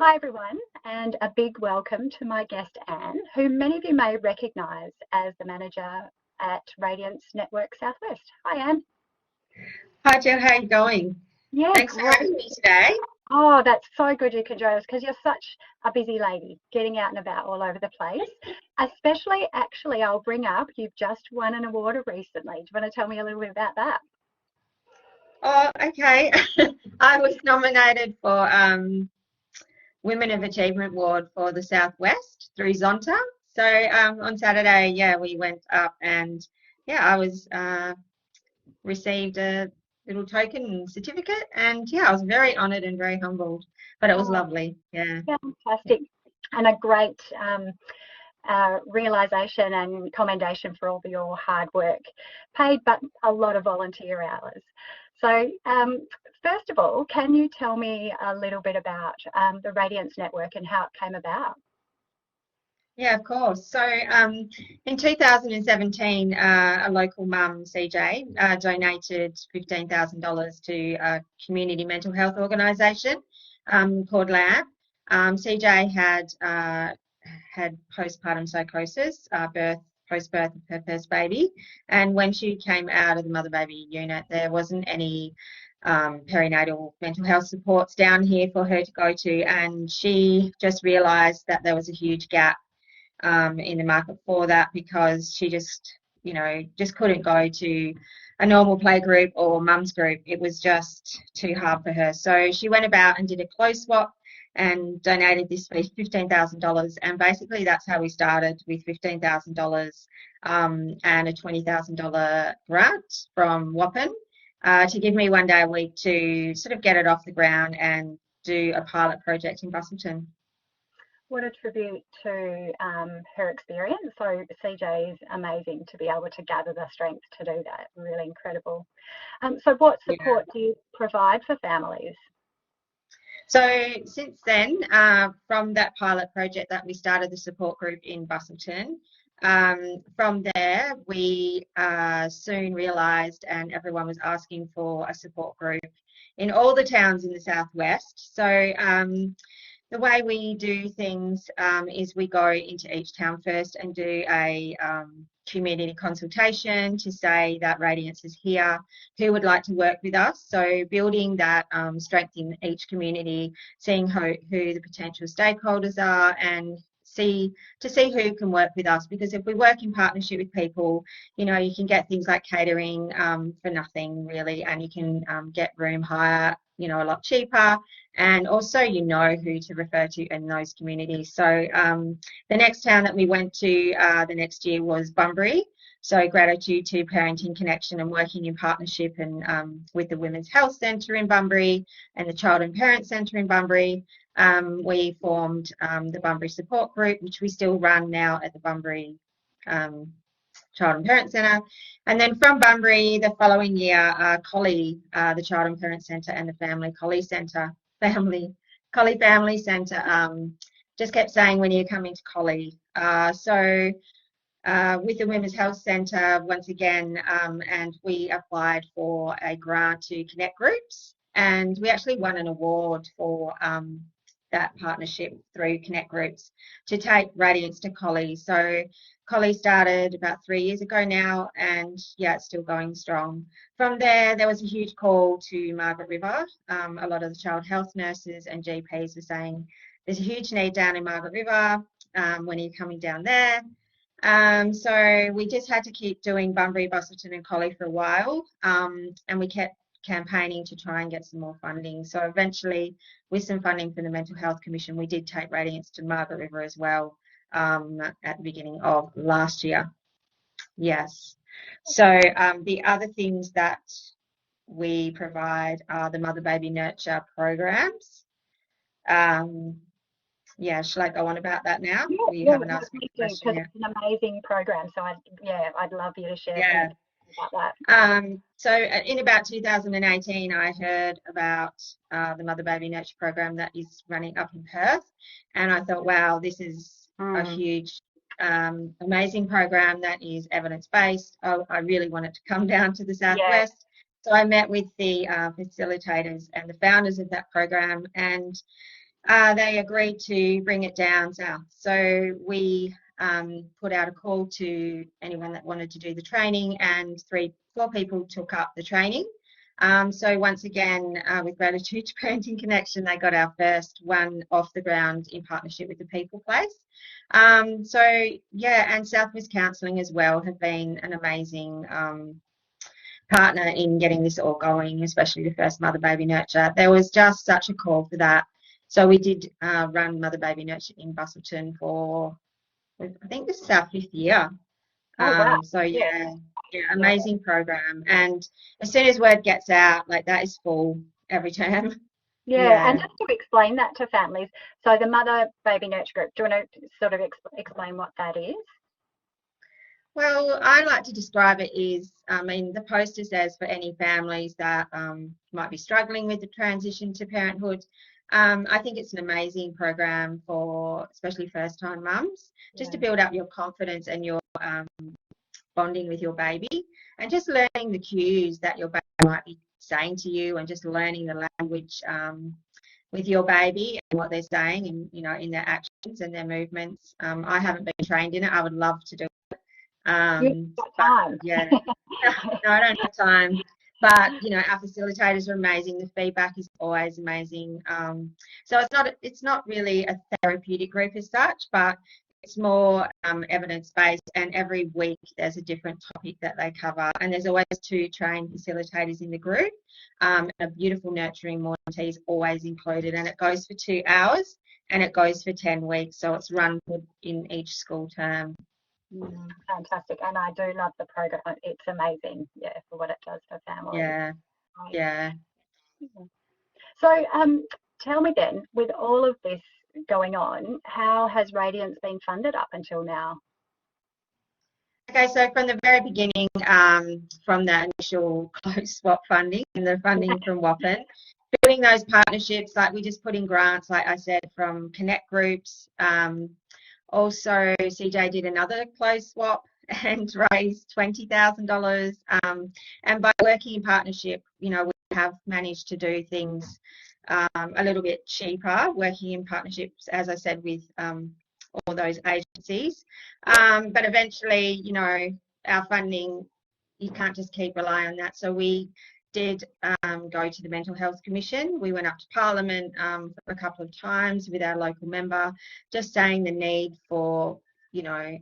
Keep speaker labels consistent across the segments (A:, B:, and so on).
A: Hi everyone, and a big welcome to my guest Anne, who many of you may recognise as the manager at Radiance Network Southwest. Hi Anne.
B: Hi Jill, how are you going?
A: Yeah,
B: Thanks for
A: great.
B: having me today.
A: Oh, that's so good you can join us because you're such a busy lady, getting out and about all over the place. Especially, actually, I'll bring up you've just won an award recently. Do you want to tell me a little bit about that?
B: Oh, okay. I was nominated for Women of Achievement Award for the Southwest through Zonta. So on Saturday, yeah, we went up and yeah, I was received a little token certificate and yeah, I was very honoured and very humbled, but it was
A: Oh,
B: lovely. Yeah.
A: fantastic. And a great realisation and commendation for all of your hard work, paid but a lot of volunteer hours. So first of all, can you tell me a little bit about the Radiance Network and how it came about?
B: Yeah, of course. So in 2017, a local mum, CJ, donated $15,000 to a community mental health organisation called LAB. CJ had postpartum psychosis, post-birth of her first baby, and when she came out of the mother baby unit, there wasn't any perinatal mental health supports down here for her to go to, and she just realised that there was a huge gap in the market for that because she just couldn't go to a normal play group or mum's group. It was just too hard for her. So she went about and did a clothes swap and donated this for $15,000. And basically that's how we started, with $15,000 and a $20,000 grant from Wappen to give me one day a week to sort of get it off the ground and do a pilot project in Bustleton.
A: What a tribute to her experience. So CJ is amazing to be able to gather the strength to do that. Really incredible. So what
B: Yeah.
A: support do you provide for families?
B: So since then, from that pilot project that we started the support group in Bustleton, from there we soon realised, and everyone was asking for a support group in all the towns in the southwest. So the way we do things is we go into each town first and do a community consultation to say that Radiance is here, who would like to work with us. So building that strength in each community, seeing who the potential stakeholders are, and see who can work with us. Because if we work in partnership with people, you can get things like catering for nothing really, and you can get room hire a lot cheaper, and also who to refer to in those communities. So the next town that we went to the next year was Bunbury. So gratitude to Parenting Connection and working in partnership and with the Women's Health Centre in Bunbury and the Child and Parent Centre in Bunbury. We formed the Bunbury Support Group, which we still run now at the Bunbury Child and Parent Centre. And then from Bunbury, the following year, Collie, the Child and Parent Centre, and the Family Collie Centre, Collie Family Centre, just kept saying, when are you coming to Collie? So with the Women's Health Centre, once again, and we applied for a grant to connect groups, and we actually won an award for that partnership through Connect Groups to take Radiance to Collie. So Collie started about 3 years ago now, and yeah, it's still going strong. From there was a huge call to Margaret River. A lot of the child health nurses and GPs were saying there's a huge need down in Margaret River. When are you coming down there? So we just had to keep doing Bunbury, Bustleton and Collie for a while, and we kept campaigning to try and get some more funding. So eventually, with some funding from the Mental Health Commission, we did take Radiance to Margaret River as well at the beginning of last year. Yes. So the other things that we provide are the Mother Baby Nurture programs. Yeah, shall I go on about that now? You haven't asked me a question
A: yet. It's an amazing program. So I'd love you to share about
B: that. So in about 2018, I heard about the Mother Baby Nurture program that is running up in Perth, and I thought, wow, this is a huge, amazing program that is evidence-based. I really want it to come down to the southwest. Yeah. So I met with the facilitators and the founders of that program, and they agreed to bring it down south. So we put out a call to anyone that wanted to do the training, and 4 people took up the training. So once again, with Gratitude to Parenting Connection, they got our first one off the ground in partnership with the People Place. So yeah, and Southwest Counselling as well have been an amazing partner in getting this all going, especially the first Mother Baby Nurture. There was just such a call for that. So we did run Mother Baby Nurture in Busselton for, I think this is our 5th year.
A: Oh, wow.
B: So
A: Yeah.
B: yeah,
A: Yeah.
B: amazing program. And as soon as word gets out, like that is full every term.
A: Yeah, and
B: Yeah.
A: just to explain that to families, so the Mother Baby Nurture Group, do you want to sort of explain what that is?
B: Well, I like to describe it as, I mean, the poster says for any families that might be struggling with the transition to parenthood. I think it's an amazing program for especially first-time mums, just to
A: Yeah.
B: build up your confidence and your bonding with your baby, and just learning the cues that your baby might be saying to you, and just learning the language with your baby and what they're saying, and in their actions and their movements. I haven't been trained in it. I would love to do it.
A: You've got
B: But
A: time.
B: yeah, no, I don't have time. But our facilitators are amazing. The feedback is always amazing. So it's not really a therapeutic group as such, but it's more evidence-based. And every week there's a different topic that they cover. And there's always 2 trained facilitators in the group. A beautiful nurturing morning tea is always included, and it goes for 2 hours, and it goes for 10 weeks. So it's run in each school term.
A: Fantastic. And I do love the program. It's amazing, yeah, for what it does for families.
B: Yeah,
A: Right.
B: yeah.
A: So tell me then, with all of this going on, how has Radiance been funded up until now?
B: Okay, so from the very beginning, from that initial close swap funding and the funding from WAPN, building those partnerships, like we just put in grants, like I said, from Connect groups. Also, CJ did another close swap and raised $20,000. And by working in partnership, we have managed to do things a little bit cheaper, working in partnerships, as I said, with all those agencies. But eventually, our funding, you can't just keep relying on that. So we did go to the Mental Health Commission. We went up to Parliament a couple of times with our local member, just saying the need for,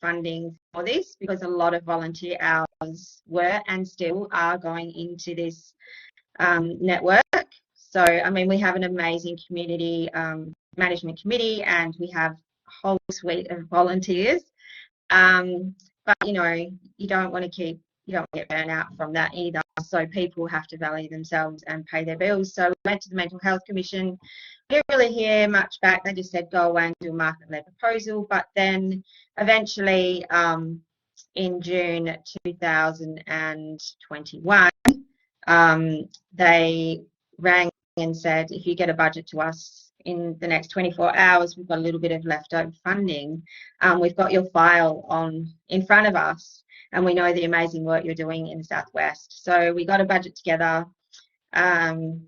B: funding for this, because a lot of volunteer hours were and still are going into this network. So, I mean, we have an amazing community management committee, and we have a whole suite of volunteers. But, you don't want to get burnt out from that either. So people have to value themselves and pay their bills. So we went to the Mental Health Commission. We didn't really hear much back. They just said go away and do a market-led proposal. But then eventually in June 2021, they rang and said, if you get a budget to us in the next 24 hours, we've got a little bit of leftover funding. We've got your file in front of us, and we know the amazing work you're doing in the Southwest. So we got a budget together, and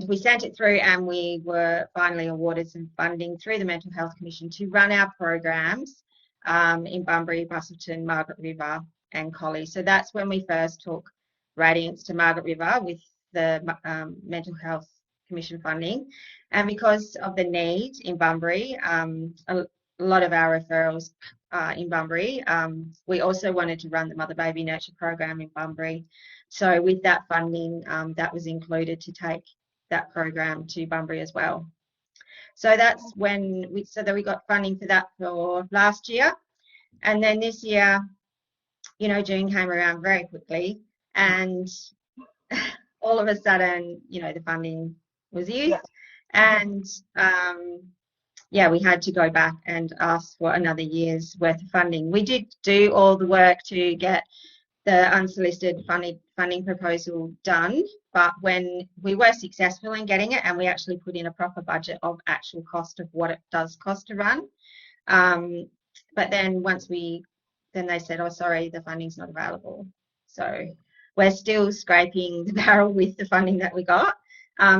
B: we sent it through, and we were finally awarded some funding through the Mental Health Commission to run our programs in Bunbury, Busselton, Margaret River and Collie. So that's when we first took Radiance to Margaret River with the Mental Health Commission funding. And because of the need in Bunbury, a lot of our referrals in Bunbury, we also wanted to run the Mother Baby Nurture program in Bunbury. So with that funding, that was included to take that program to Bunbury as well. So that's when we got funding for that for last year. And then this year, June came around very quickly, and all of a sudden, the funding was used. Yeah. And we had to go back and ask for another year's worth of funding. We did do all the work to get the unsolicited funding proposal done, but when we were successful in getting it, and we actually put in a proper budget of actual cost of what it does cost to run, but then then they said, oh, sorry, the funding's not available. So we're still scraping the barrel with the funding that we got.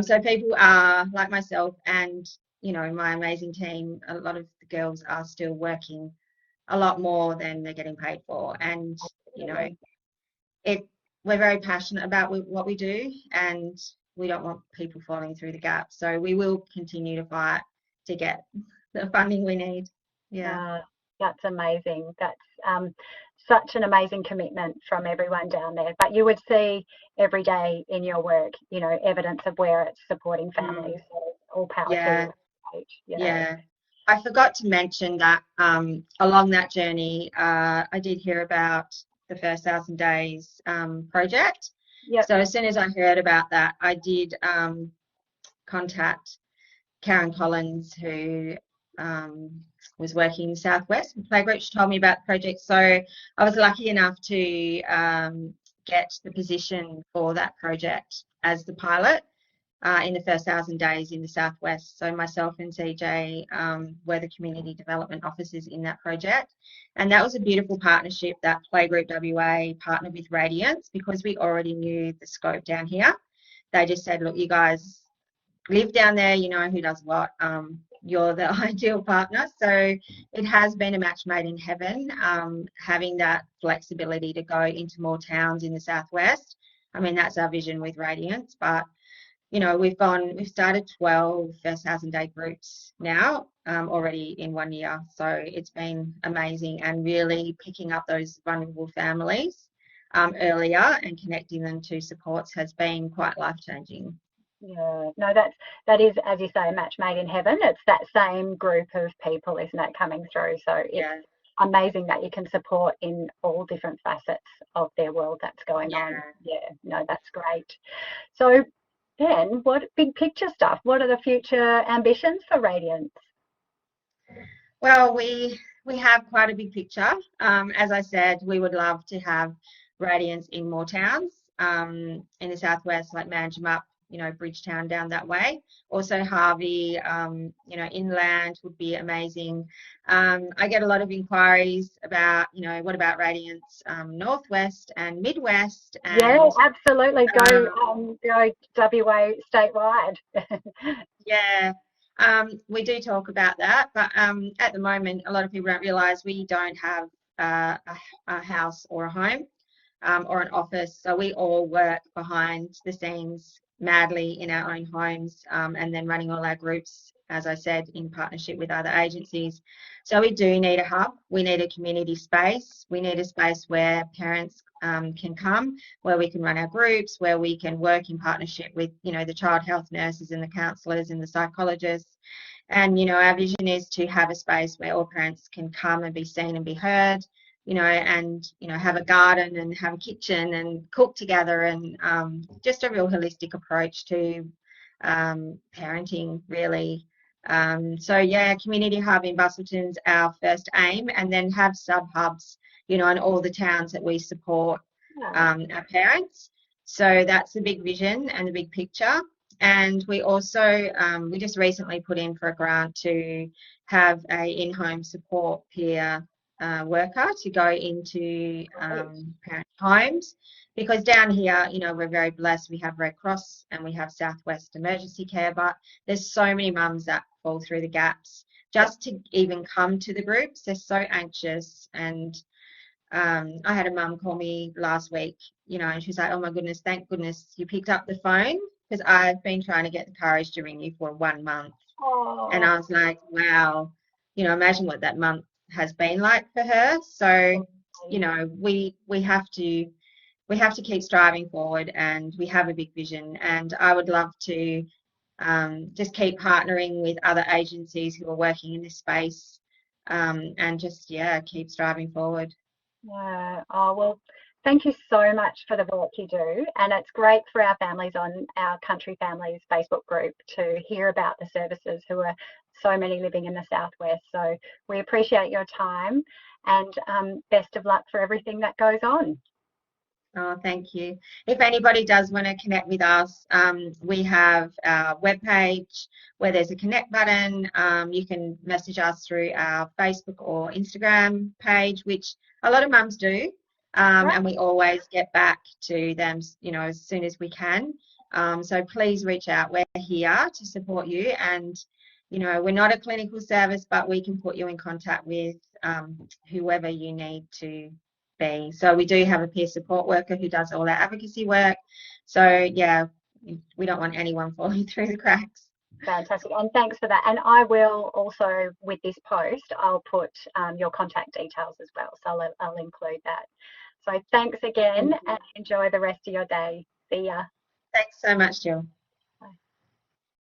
B: So people are, like myself and you know, my amazing team, a lot of the girls are still working a lot more than they're getting paid for. And, you know, it we're very passionate about what we do, and we don't want people falling through the gap. So we will continue to fight to get the funding we need. Yeah.
A: That's amazing. That's such an amazing commitment from everyone down there. But you would see every day in your work, you know, evidence of where it's supporting families. So all power
B: Yeah.
A: to you. You know.
B: Yeah. I forgot to mention that along that journey, I did hear about the First 1,000 Days project.
A: Yep.
B: So as soon as I heard about that, I did contact Karen Collins, who was working in Southwest Playgroup. She told me about the project. So I was lucky enough to get the position for that project as the pilot in the First 1,000 Days in the Southwest. So myself and CJ were the community development officers in that project. And that was a beautiful partnership that Playgroup WA partnered with Radiance, because we already knew the scope down here. They just said, look, you guys live down there, you know who does what. You're the ideal partner. So it has been a match made in heaven, having that flexibility to go into more towns in the Southwest. I mean, that's our vision with Radiance, but you know, we've started 12 First 1,000 Day groups now already in 1 year. So it's been amazing, and really picking up those vulnerable families earlier and connecting them to supports has been quite life-changing.
A: Yeah, no, that is, as you say, a match made in heaven. It's that same group of people, isn't it, coming through? So it's amazing that you can support in all different facets of their world that's going on. Yeah, no, that's great. So then, what big picture stuff? What are the future ambitions for Radiance?
B: Well, we have quite a big picture. As I said, we would love to have Radiance in more towns in the Southwest, like Manjimup, you know, Bridgetown down that way. Also Harvey, you know, inland would be amazing. I get a lot of inquiries about, you know, what about Radiance Northwest and Midwest? And,
A: yeah, absolutely. Go WA statewide.
B: Yeah. We do talk about that, but at the moment, a lot of people don't realise we don't have a house or a home or an office. So we all work behind the scenes madly in our own homes, and then running all our groups, as I said, in partnership with other agencies. So we do need a hub. We need a community space. We need a space where parents can come, where we can run our groups, where we can work in partnership with, you know, the child health nurses and the counsellors and the psychologists. And, you know, our vision is to have a space where all parents can come and be seen and be heard, you know, and, you know, have a garden and have a kitchen and cook together, and just a real holistic approach to parenting, really. So, yeah, community hub in Bustleton's our first aim, and then have sub-hubs, you know, in all the towns that we support our parents. So that's the big vision and the big picture. And we also, we just recently put in for a grant to have a in-home support peer worker to go into parent homes, because down here, you know, we're very blessed. We have Red Cross and we have Southwest Emergency Care, but there's so many mums that fall through the gaps just to even come to the groups. They're so anxious. And I had a mum call me last week, you know, and she's like, oh my goodness, thank goodness you picked up the phone, because I've been trying to get the courage to ring you for 1 month. And I was like, wow, you know, imagine what that month has been like for her. So, you know, we have to keep striving forward, and we have a big vision, and I would love to just keep partnering with other agencies who are working in this space, and just, yeah, keep striving forward.
A: Yeah. Oh, well, thank you so much for the work you do. And it's great for our families on our Country Families Facebook group to hear about the services, who are so many living in the Southwest. So we appreciate your time, and best of luck for everything that goes on.
B: Oh, thank you. If anybody does want to connect with us, we have our webpage where there's a connect button. You can message us through our Facebook or Instagram page, which a lot of mums do, and we always get back to them, you know, as soon as we can. So please reach out. We're here to support you, and we're not a clinical service, but we can put you in contact with whoever you need to be. So we do have a peer support worker who does all our advocacy work. So yeah, we don't want anyone falling through the cracks.
A: Fantastic, and thanks for that. And I will also, with this post, I'll put your contact details as well, so I'll include that. So thanks again, and enjoy the rest of your day. See ya.
B: Thanks so much, Jill.